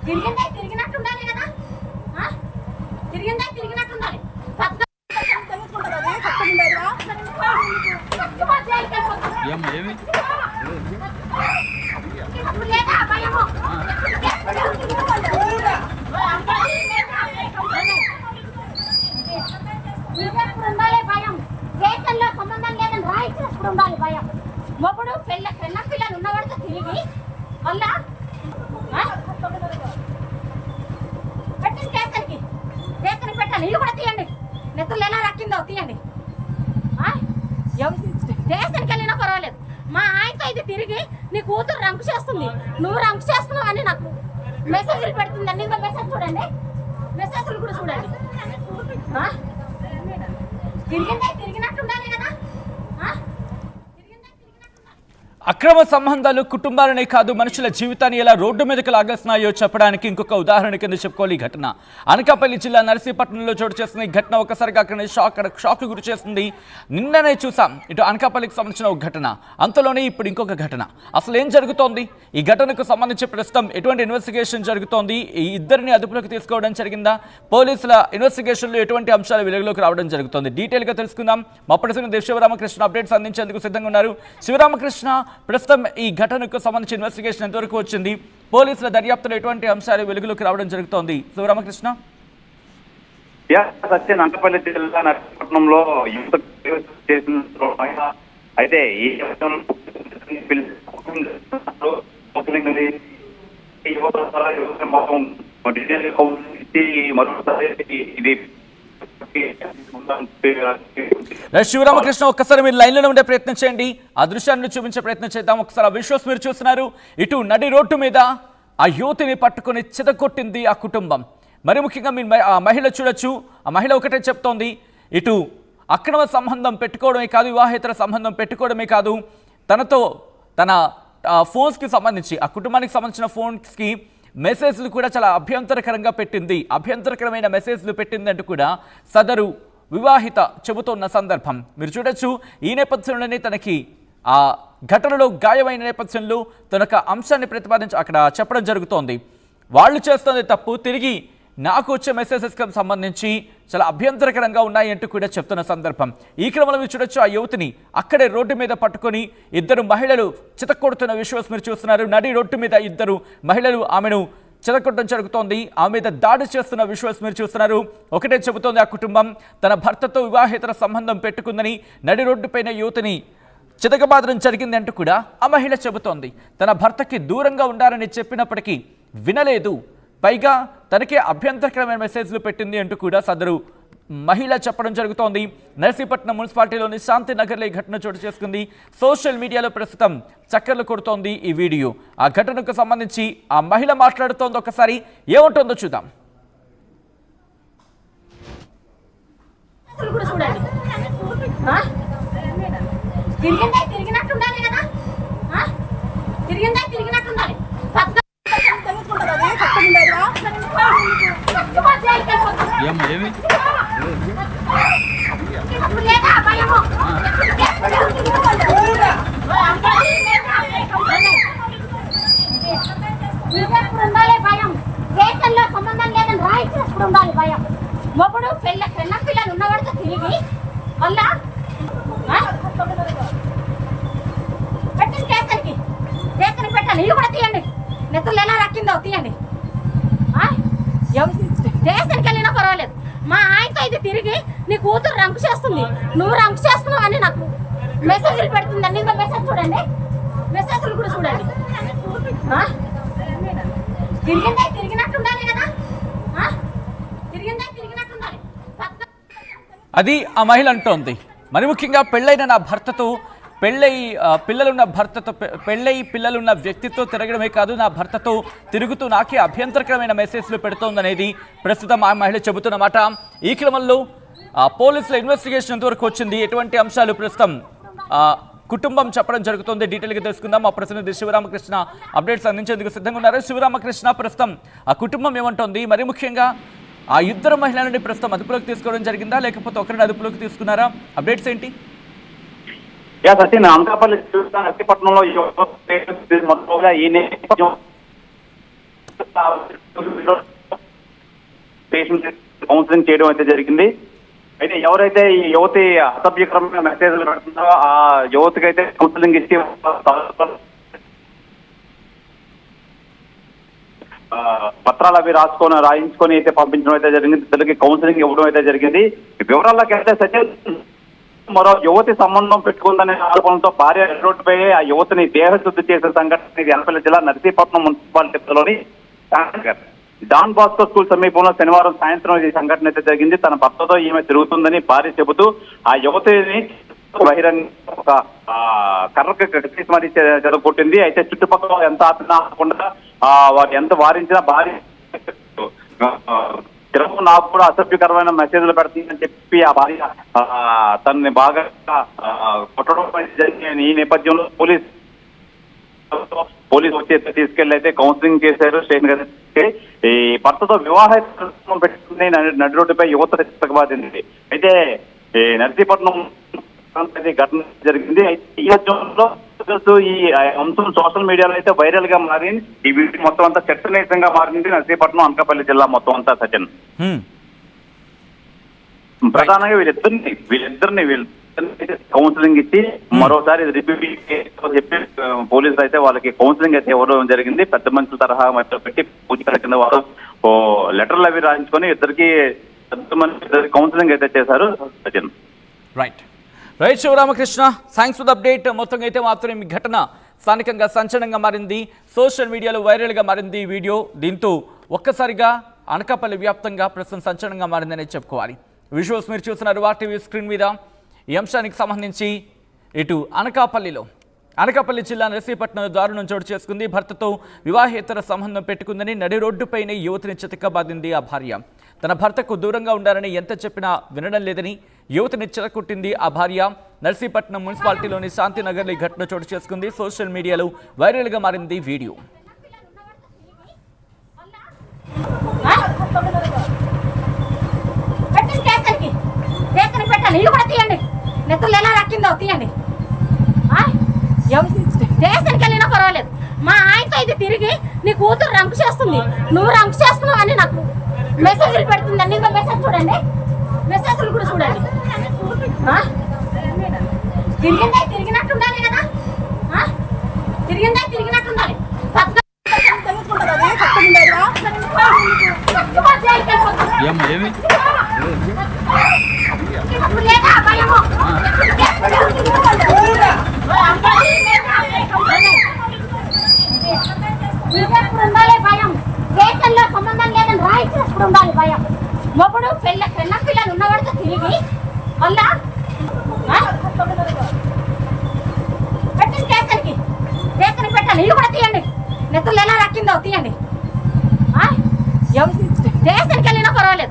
తిరిగిందే తిరిగినట్టు ఉండాలి కదా. తిరిగిందే తిరిగినట్టు ఉండాలి. ఉండాలి భయం. దేశంలో సంబంధం లేదని రాయించినప్పుడు ఉండాలి భయం. మొగుడు పెళ్ళ పిల్లలు ఉన్నవాడితో తిరిగి మళ్ళా పెట్టండి కేసరికి పెట్టాలి. ఇల్లు కూడా తీయండి. నెత్తులు ఎలా రక్కిందో తీయండి. దేశానికి వెళ్ళినా పర్వాలేదు. మా ఆయనతో ఇది తిరిగి నీ కూతురు రంకు చేస్తుంది, నువ్వు రంకు చేస్తున్నావు అని నాకు మెసేజ్లు పెడుతుంది. అన్ని మెసేజ్ చూడండి, మెసేజ్లు కూడా చూడండి. తిరిగినట్టు ఉండాలి కదా. అక్రమ సంబంధాలు కుటుంబాలనే కాదు మనుషుల జీవితాన్ని ఎలా రోడ్డు మీదకి లాగేస్తున్నాయో చెప్పడానికి ఇంకొక ఉదాహరణ కింద చెప్పుకోవాలి ఈ ఘటన. అనకాపల్లి జిల్లా నర్సీపట్నంలో చోటు చేస్తున్న ఈ ఘటన ఒకసారిగా అక్కడ షాక్ గురి చేస్తుంది. నిన్ననే చూసాం ఇటు అనకాపల్లికి సంబంధించిన ఒక ఘటన, అంతలోనే ఇప్పుడు ఇంకొక ఘటన. అసలు ఏం జరుగుతోంది? ఈ ఘటనకు సంబంధించి ప్రస్తుతం ఎటువంటి ఇన్వెస్టిగేషన్ జరుగుతోంది? ఈ ఇద్దరిని అదుపులోకి తీసుకోవడం జరిగిందా? పోలీసుల ఇన్వెస్టిగేషన్లో ఎటువంటి అంశాలు వెలుగులోకి రావడం జరుగుతోంది? డీటెయిల్గా తెలుసుకుందాం. మా ప్రతినిధి శివరామకృష్ణ అప్డేట్స్ అందించేందుకు సిద్ధంగా ఉన్నారు. శివరామకృష్ణ, ప్రస్తుతం ఈ ఘటనకు సంబంధించి ఇన్వెస్టిగేషన్ ఎంతవరకు వచ్చింది? పోలీసుల దర్యాప్తులో ఎటువంటి అంశాలు వెలుగులోకి రావడం జరుగుతోంది? శివరామకృష్ణ. సత్యన్ అనకాపల్లి జిల్లా నర్సీపట్నంలో యువత అయితే ఈ ఇది శివరామకృష్ణ, ఒక్కసారి మీరు లైన్లో ఉండే ప్రయత్నం చేయండి. ఆ దృశ్యాన్ని చూపించే ప్రయత్నం చేద్దాం. ఒకసారి ఆ విజువల్స్ మీరు చూస్తున్నారు. ఇటు నడి రోడ్డు మీద ఆ యువతిని పట్టుకొని చితకొట్టింది ఆ కుటుంబం. మరి ముఖ్యంగా మీరు ఆ మహిళ చూడొచ్చు. ఆ మహిళ ఒకటే చెప్తోంది, ఇటు అక్రమ సంబంధం పెట్టుకోవడమే కాదు, వివాహేతర సంబంధం పెట్టుకోవడమే కాదు, తన ఫోన్స్కి సంబంధించి, ఆ కుటుంబానికి సంబంధించిన ఫోన్స్కి మెసేజ్లు కూడా చాలా అభ్యంతరకరంగా పెట్టింది. అభ్యంతరకరమైన మెసేజ్లు పెట్టింది అంటూ కూడా సదరు వివాహిత చెబుతున్న సందర్భం మీరు చూడొచ్చు. ఈ నేపథ్యంలోనే తనకి ఆ ఘటనలో గాయమైన నేపథ్యంలో తనొక అంశాన్ని ప్రతిపాదించి అక్కడ చెప్పడం జరుగుతోంది. వాళ్ళు చేస్తుంది తప్పు, తిరిగి నాకు వచ్చే మెసేజెస్కి సంబంధించి చాలా అభ్యంతరకరంగా ఉన్నాయి అంటూ కూడా చెప్తున్న సందర్భం. ఈ క్రమంలో మీరు చూడొచ్చు, ఆ యువతిని అక్కడే రోడ్డు మీద పట్టుకొని ఇద్దరు మహిళలు చితక్కొడుతున్న విషయం మీరు చూస్తున్నారు. నడి రోడ్డు మీద ఇద్దరు మహిళలు ఆమెను చితక్కొట్టడం జరుగుతోంది. ఆమె మీద దాడి చేస్తున్న విషయాలు మీరు చూస్తున్నారు. ఒకటే చెబుతోంది, ఆ కుటుంబం తన భర్తతో వివాహేతర సంబంధం పెట్టుకుందని నడి రోడ్డుపైన యువతిని చితకబాదడం జరిగింది అంటూ కూడా ఆ మహిళ చెబుతోంది. తన భర్తకి దూరంగా ఉండాలని చెప్పినప్పటికీ వినలేదు, పైగా తనకే అభ్యంతరకరమైన మెసేజ్లు పెట్టింది అంటూ కూడా సదరు మహిళ చెప్పడం జరుగుతోంది. నర్సీపట్నం మున్సిపాలిటీలోని శాంతినగర్లో ఈ ఘటన చోటు చేసుకుంది. సోషల్ మీడియాలో ప్రస్తుతం చక్కర్లు కొడుతోంది ఈ వీడియో. ఆ ఘటనకు సంబంధించి ఆ మహిళ మాట్లాడుతోంది. ఒకసారి ఏముంటుందో చూద్దాం. ఉండాలి భయం. దేశంలో సంబంధం లేదని రాయించినప్పుడు ఉండాలి భయం. మొగుడు పిల్లలు ఉన్నవాడితో తిరిగి మళ్ళా పెట్టండి కేసరికి పెట్టాలి. ఇల్లు కూడా తీయండి. నెత్తులు ఎలా రక్కిందో తీయండి. దేశానికి వెళ్ళినా పర్వాలేదు. మా ఆయనతో ఇది తిరిగి నీ కూతురు రంకు చేస్తుంది, నువ్వు రంకు చేస్తున్నావు అని నాకు మెసేజ్లు పెడుతుంది. అన్ని మెసేజ్ చూడండి, మెసేజ్లు కూడా చూడండి. తిరిగినట్టు ఉండాలి కదా. తిరిగినట్టు ఉండాలి. అది ఆ మహిళ అంటోంది. మరి ముఖ్యంగా పెళ్ళైన నా భర్తతో పిల్లలున్న వ్యక్తితో తిరగడమే కాదు, నా భర్తతో తిరుగుతూ నాకే అభ్యంతరకరమైన మెసేజ్లు పెడుతోందనేది ప్రస్తుతం ఆ మహిళ చెబుతున్నమాట. ఈ క్రమంలో పోలీసుల ఇన్వెస్టిగేషన్ ఎంతవరకు వచ్చింది, ఎటువంటి అంశాలు ప్రస్తుతం కుటుంబం చెప్పడం జరుగుతుంది, డీటెయిల్గా తెలుసుకుందాం. మా ప్రతినిధి శివరామకృష్ణ అప్డేట్స్ అందించేందుకు సిద్ధంగా ఉన్నారు. శివరామకృష్ణ, ప్రస్తుతం ఆ కుటుంబం ఏమంటోంది? మరి ముఖ్యంగా ఆ ఇద్దరు మహిళలని ప్రస్తుతం అదుపులోకి తీసుకోవడం జరిగిందా, లేకపోతే ఒకరిని అదుపులోకి తీసుకున్నారా? అప్డేట్స్ ఏంటి? సచిన్, అనకాపల్లి నర్సీపట్నంలో ఈ నేపథ్యం కౌన్సిలింగ్ చేయడం అయితే జరిగింది. అయితే ఎవరైతే ఈ యువతి అసభ్యకరమైన మెసేజ్లు పెడుతుందో ఆ యువతికి అయితే కౌన్సిలింగ్ ఇచ్చి పత్రాలు అవి రాయించుకొని అయితే పంపించడం అయితే జరిగింది. ఇద్దరికి కౌన్సిలింగ్ ఇవ్వడం అయితే జరిగింది. వివరాల్లోకి వెళ్తే సచిన్ మరో యువతి సంబంధం పెట్టుకుందనే ఆరోపణలతో భార్య రోడ్డుపై ఆ యువతిని దేహశుద్ధి చేసే సంఘటన ఇది అనపల్లి జిల్లా నర్సీపట్నం మున్సిపాలిటీలోని డాన్ బాస్కో స్కూల్ సమీపంలో శనివారం సాయంత్రం ఈ సంఘటన అయితే జరిగింది. తన భర్తతో ఈమె తిరుగుతుందని భార్య చెబుతూ ఆ యువతిని బహిరంగ ఒక కర్రకి కట్టేసి మరీ చెదగొట్టింది. అయితే చుట్టుపక్కల ఎంత ఆపకుండా వారు ఎంత వారించినా భార్య తిరుగు నాకు కూడా అసభ్యకరమైన మెసేజ్లు పెడుతుందని చెప్పి ఆ భార్య తనని బాగా కొట్టడం జరిగింది. ఈ నేపథ్యంలో పోలీసు వచ్చి తీసుకెళ్లి అయితే కౌన్సిలింగ్ చేశారు స్టేషన్. ఈ భర్తతో వివాహ పెట్టుకుని నడి రోడ్డుపై యువత చితకబాదింది. అయితే ఈ నర్సీపట్నం ఘటన జరిగింది. అయితే ఈ మధ్యలో ఈ అంశం సోషల్ మీడియాలో అయితే వైరల్ గా మారింది. ఈ వీడియో మొత్తం అంతా చర్చనీయంగా మారింది నర్సీపట్నం అనకాపల్లి జిల్లా మొత్తం అంతా. సచిన్ ప్రధానంగా వీళ్ళిద్దరిని కౌన్సిలింగ్ ఇచ్చి మరోసారి రిపీట్ చెప్పి పోలీసులు అయితే వాళ్ళకి కౌన్సిలింగ్ అయితే ఇవ్వడం జరిగింది. పెద్ద మనుషుల తరహా మధ్య పెట్టి పూజల కింద వారు లెటర్లు అవి రాయించుకొని ఇద్దరికి కౌన్సిలింగ్ అయితే చేశారు. Sachin right Sivaramakrishna, thanks for the update. మొత్తంగా అయితే మాత్రం ఈ ఘటన స్థానికంగా సంచలనంగా మారింది, సోషల్ మీడియాలో వైరల్గా మారింది ఈ వీడియో. దీంతో ఒక్కసారిగా అనకాపల్లి వ్యాప్తంగా ప్రస్తుతం సంచలనంగా మారిందని చెప్పుకోవాలి. విజువల్స్ మీరు చూస్తున్నారు వాటీవీ స్క్రీన్ మీద. ఈ అంశానికి సంబంధించి ఇటు అనకాపల్లి జిల్లా నర్సీపట్నం దారుణం చోటు చేసుకుంది. భర్తతో వివాహేతర సంబంధం పెట్టుకుందని నడి రోడ్డుపైనే యువతిని చితకబాదింది ఆ భార్య. తన భర్తకు దూరంగా ఉండాలని ఎంత చెప్పినా వినడం లేదని యువతిని చితకొట్టింది ఆ భార్య. నర్సీపట్నం మున్సిపాలిటీలోని శాంతినగర్లో ఈ ఘటన చోటు చేసుకుంది. సోషల్ మీడియాలో వైరల్గా మారింది వీడియో. నెత్తులు ఎలా రక్కిందో తీయండి. దేశానికి వెళ్ళినా పర్వాలేదు, మా ఆయనతో ఇది తిరిగి నీ కూతురు రంకు చేస్తుంది, నువ్వు రంకు చేస్తున్నావు అని నాకు మెసేజ్లు పెడుతుంది. అన్ని మెసేజ్ చూడండి, మెసేజ్లు కూడా చూడండి. తిరిగినట్టు ఉండాలి కదా, తిరిగినట్టు ఉండాలి. ఉండాలి భయం, దేశంలో సంబంధం లేదని రాయించినప్పుడు ఉండాలి భయం. మొగుడు పిల్లలు ఉన్నవాడితో తిరిగి మళ్ళా పెట్టింది కేసరికి పెట్టాలి. ఇల్లు కూడా తీయండి, నెత్తులు ఎలా రక్కిందో తీయండి. దేశానికి వెళ్ళినా పర్వాలేదు.